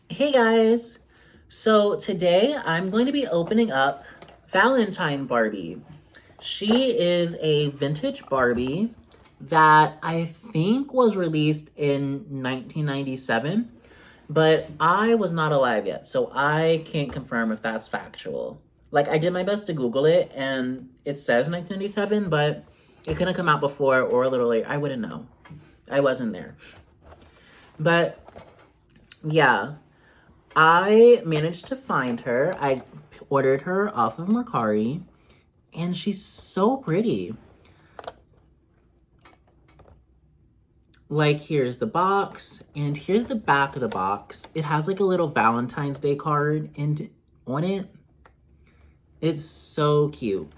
Hey guys! So today I'm going to be opening up Valentine Barbie. She is a vintage Barbie that I think was released in 1997, but I was not alive yet, so I can't confirm if that's factual. Like, I did my best to Google it, and it says 1997, but it could have come out before or a little late. I wouldn't know. I wasn't there. But yeah, I managed to find her. I ordered her off of Mercari, and she's so pretty. Like, here's the box, and here's the back of the box. It has like a little Valentine's Day card on it. It's so cute.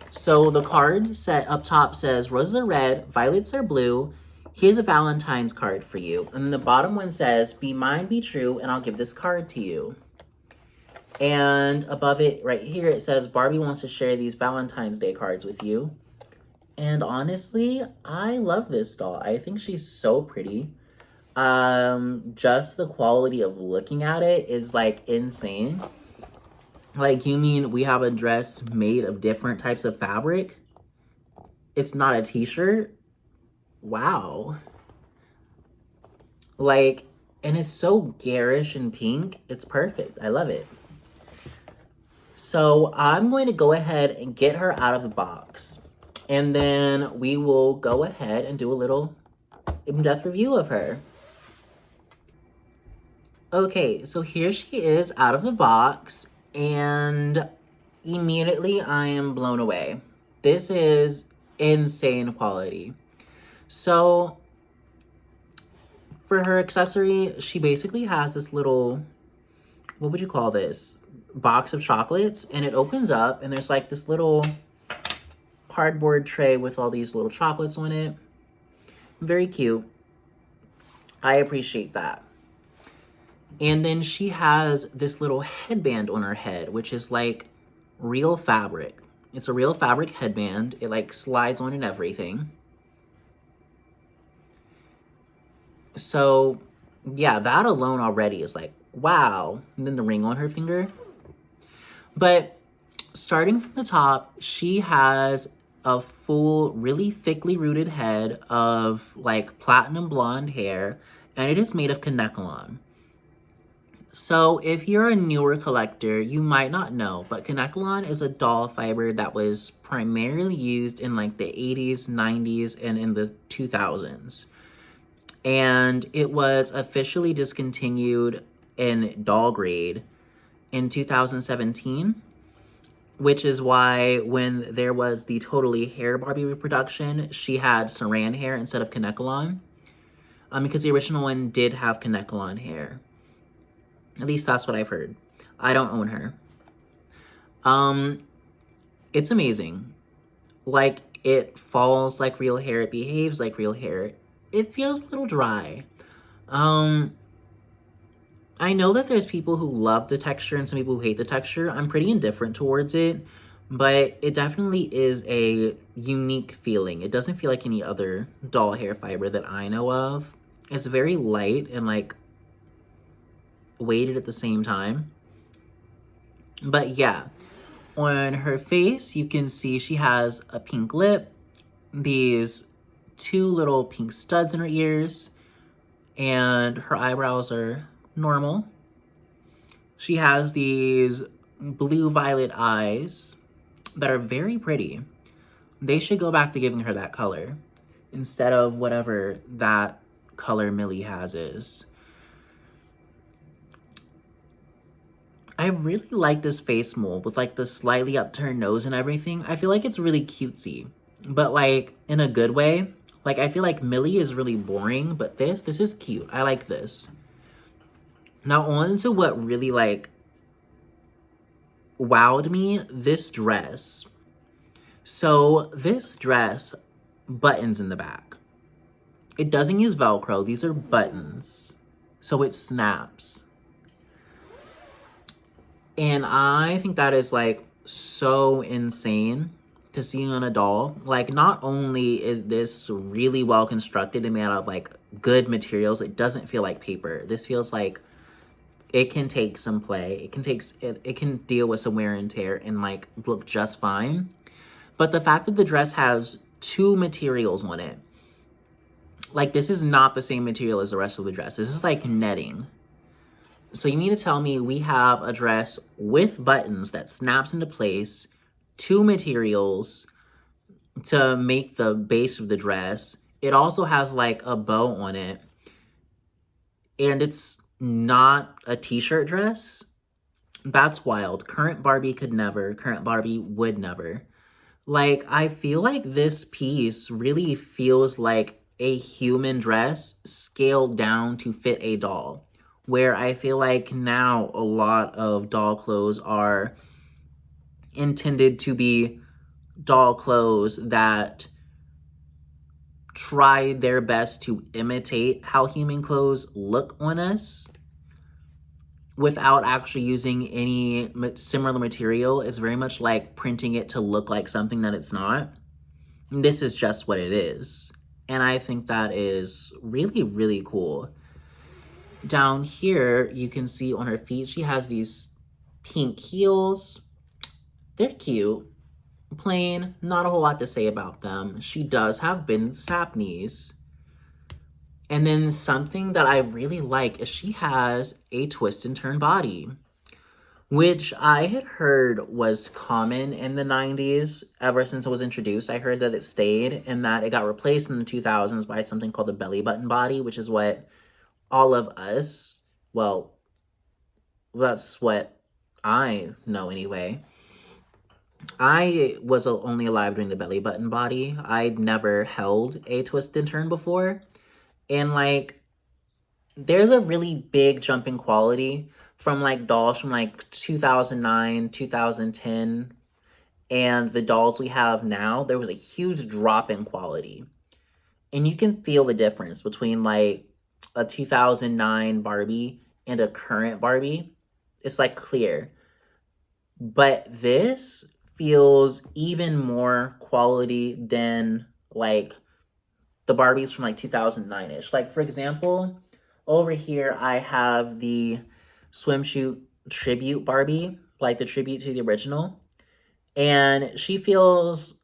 So the card set up top says, roses are red, violets are blue. Here's a Valentine's card for you. And the bottom one says, be mine, be true, and I'll give this card to you. And above it, right here, it says, Barbie wants to share these Valentine's Day cards with you. And honestly, I love this doll. I think she's so pretty. Just the quality of looking at it is like insane. Like, you mean we have a dress made of different types of fabric? It's not a t-shirt? Wow. Like, and it's so garish and pink. It's perfect. I love it. So I'm going to go ahead and get her out of the box. And then we will go ahead and do a little in-depth review of her. Okay, so here she is out of the box. And immediately I am blown away. This is insane quality. So for her accessory, she basically has this little, what would you call this? Box of chocolates, and it opens up and there's like this little cardboard tray with all these little chocolates on it. Very cute. I appreciate that. And then she has this little headband on her head, which is like real fabric. It's a real fabric headband. It like slides on and everything. So yeah, that alone already is like, wow. And then the ring on her finger. But starting from the top, she has a full, really thickly rooted head of like platinum blonde hair, and it is made of kanekalon. So if you're a newer collector, you might not know, but kanekalon is a doll fiber that was primarily used in like the 80s, 90s, and in the 2000s. And it was officially discontinued in doll grade in 2017. Which is why when there was the Totally Hair Barbie reproduction, she had saran hair instead of kanekalon. Because the original one did have kanekalon hair. At least that's what I've heard. I don't own her. It's amazing. Like, it falls like real hair. It behaves like real hair. It feels a little dry. I know that there's people who love the texture and some people who hate the texture. I'm pretty indifferent towards it, but it definitely is a unique feeling. It doesn't feel like any other doll hair fiber that I know of. It's very light and like weighted at the same time. But yeah, on her face, you can see she has a pink lip, these two little pink studs in her ears, and her eyebrows are normal. She has these blue-violet eyes that are very pretty. They should go back to giving her that color instead of whatever that color Millie has is. I really like this face mold with like the slightly upturned nose and everything. I feel like it's really cutesy, but like in a good way. Like, I feel like Millie is really boring, but this is cute. I like this. Now on to what really like wowed me, this dress. So this dress buttons in the back. It doesn't use Velcro. These are buttons. So it snaps. And I think that is like so insane to see on a doll. Like, not only is this really well constructed and made out of like good materials, it doesn't feel like paper. This feels like it can take some play. It can deal with some wear and tear and like look just fine. But the fact that the dress has two materials on it, like this is not the same material as the rest of the dress. This is like netting. So you mean to tell me we have a dress with buttons that snaps into place, two materials to make the base of the dress. It also has like a bow on it. And it's not a t-shirt dress? That's wild. Current Barbie could never. Current Barbie would never. Like, I feel like this piece really feels like a human dress scaled down to fit a doll. Where I feel like now a lot of doll clothes are intended to be doll clothes that try their best to imitate how human clothes look on us without actually using any similar material. It's very much like printing it to look like something that it's not. This is just what it is. And I think that is really, really cool. Down here, you can see on her feet, she has these pink heels. They're cute. Plain, not a whole lot to say about them. She does have bend sap knees. And then something that I really like is she has a twist and turn body, which I had heard was common in the 90s ever since it was introduced. I heard that it stayed and that it got replaced in the 2000s by something called the belly button body, which is what all of us, well, that's what I know anyway. I was only alive during the belly button body. I'd never held a twist and turn before. And like, there's a really big jump in quality from like dolls from like 2009, 2010, and the dolls we have now. There was a huge drop in quality. And you can feel the difference between like a 2009 Barbie and a current Barbie. It's like clear. But this feels even more quality than like the Barbies from like 2009-ish. Like, for example, over here I have the swimsuit tribute Barbie, like the tribute to the original. And she feels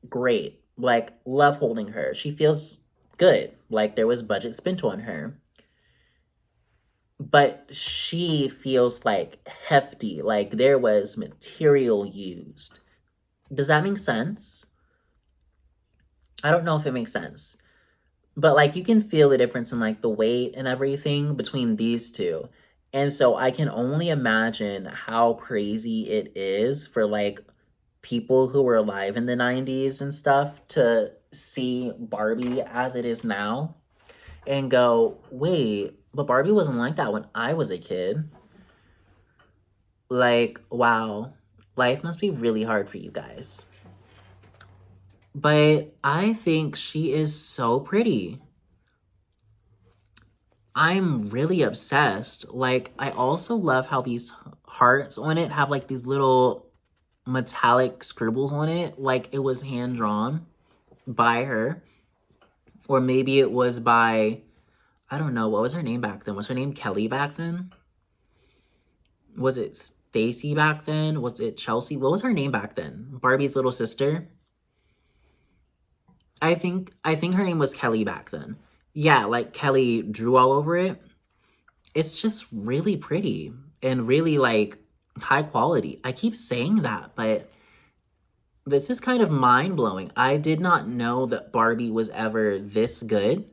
great. Like, love holding her. She feels good. Like, there was budget spent on her. But she feels like hefty. Like, there was material used. Does that make sense? I don't know if it makes sense. But like you can feel the difference in like the weight and everything between these two. And so I can only imagine how crazy it is for like people who were alive in the 90s and stuff to see Barbie as it is now and go, wait, but Barbie wasn't like that when I was a kid. Like, wow, life must be really hard for you guys. But I think she is so pretty. I'm really obsessed. Like, I also love how these hearts on it have like these little metallic scribbles on it. Like it was hand drawn by her. Or maybe it was by, I don't know, what was her name back then? Was her name Kelly back then? Was it Stacy back then? Was it Chelsea? What was her name back then? Barbie's little sister? I think her name was Kelly back then. Yeah, like Kelly drew all over it. It's just really pretty and really like high quality. I keep saying that, but this is kind of mind-blowing. I did not know that Barbie was ever this good.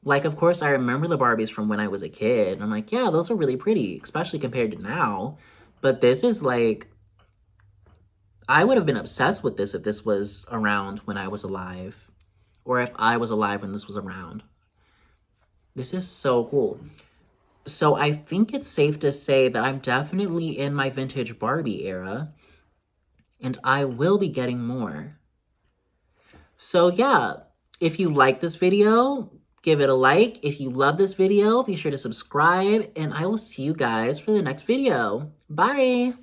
Like, of course, I remember the Barbies from when I was a kid. And I'm like, yeah, those are really pretty, especially compared to now. But this is like, I would have been obsessed with this if this was around when I was alive. Or if I was alive when this was around. This is so cool. So I think it's safe to say that I'm definitely in my vintage Barbie era. And I will be getting more. So yeah, if you like this video, give it a like. If you love this video, be sure to subscribe. And I will see you guys for the next video. Bye!